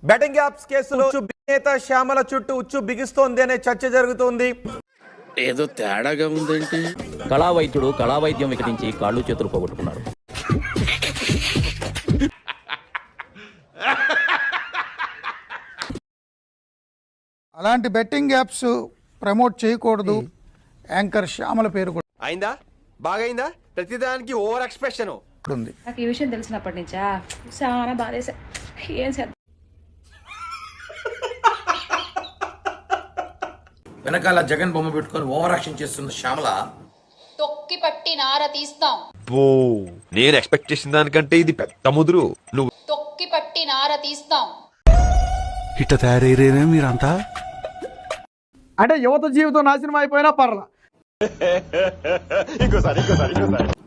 Betting apps కేసులో నేత శ్యామల చుట్టూ ఉచ్చు బిగిస్తోంది అనే చర్చ జరుగుతోంది. ఏదో తేడాగా ఉందేంటి? కళా వైద్యుడు కళా వైద్యం వికటించి కాళ్ళు చేతులు పోగొట్టుకున్నాడు. అలాంటి బెట్టింగ్ యాప్స్ ప్రమోట్ చేయకూడదు. యాంకర్ శ్యామల పేరు కూడా అయిందా? బాగైందా? ప్రతిదానికి ఓవర్ ఎక్స్ప్రెషన్ ఉంది. నాకు ఈ విషయం తెలిసినప్పటి నుంచా చాలా బాధేసా. ఏం చేద్దాం? వెనకాల జగన్ బొమ్మ పెట్టుకొని ఓవర్ యాక్షన్ చేస్తున్న శ్యామల తొక్కి పట్టి నార తీస్తాం. నేను ఎక్స్పెక్ట్ చేసిన దానికంటే ఇది పెద్ద ముదురు. నువ్వు తొక్కి పట్టి నార తీస్తాం. ఇట్ట తయారయ్యేనే మీరంతా. అంటే యువత జీవితం నాశనం అయిపోయినా పర్లా,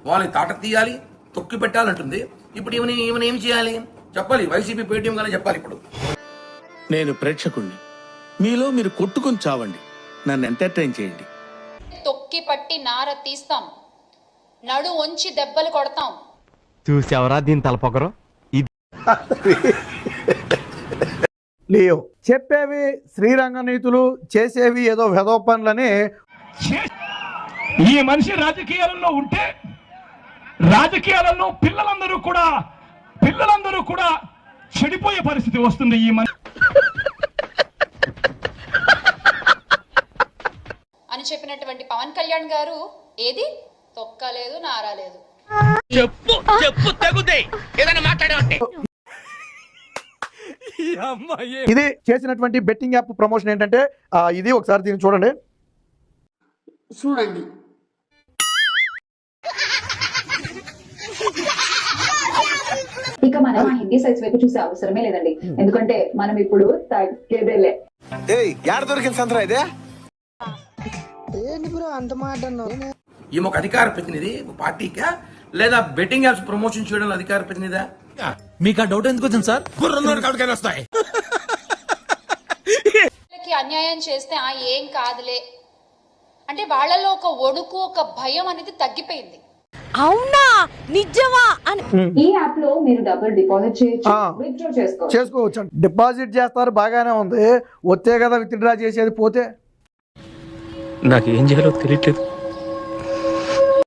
వాళ్ళని తాట తీయాలి, తొక్కి పెట్టాలంటుంది. ఇప్పుడు ఈమెను ఏం చేయాలి చెప్పాలి. వైసీపీ పేటీఎం గానే చెప్పాలి. ఇప్పుడు నేను ప్రేక్షకుణ్ణి, మీలో మీరు కొట్టుకొని చావండి, నన్ను ఎంటర్టైన్ చేయండి. తొక్కి పట్టి నార తీస్తాం, నడు వంచి దెబ్బలు కొడతాం. చూసావరా దీని తలపొగరు. లేవు చెప్పేవి శ్రీరంగ నీతులు, చేసేవి ఏదో వెధవ పనులని. ఈ మనిషి రాజకీయాలలో ఉంటే రాజకీయాలలో పిల్లలందరూ కూడా చెడిపోయే పరిస్థితి వస్తుంది. ఈ మనిషి అని చెప్పినటువంటి పవన్ కళ్యాణ్ గారు ఏది తొక్కలేదు నారాలేదు. చెప్పు చెప్పు తగుదే ఏదైనా మాట్లాడే. ఇది చేసినటువంటి బెట్టింగ్ యాప్ ప్రమోషన్ ఏంటంటే ఇది ఒకసారి దీన్ని చూడండి. ఇక మనం ఆ హిందీ సైట్స్ వైపు చూసే అవసరమే లేదండి, ఎందుకంటే మనం ఇప్పుడు తగ్గేదేలే. దొరికిన సంతరా ఇదే ఈమె ఒక అధికార ప్రతినిధి పార్టీకా, లేదా బెట్టింగ్ యాప్స్ ప్రమోషన్ చేయడంలో అధికార ప్రతినిధా? మీకు ఆ డౌట్ ఎందుకు వచ్చింది సార్? వస్తాయి. అన్యాయం చేస్తే ఏం కాదులే అంటే వాళ్ళలో ఒక వణుకు, ఒక భయం అనేది తగ్గిపోయింది. అవునా నిజమా? ఈ యాప్ లో మీరు డబుల్ డిపాజిట్ చేయొచ్చు, విత్డ్రా చేసుకోవచ్చు. డిపాజిట్ చేస్తారు బాగానే ఉంది, వస్తే కదా విత్డ్రా చేసేది. పోతే నాకేం చేయాలో తెలియట్లేదు.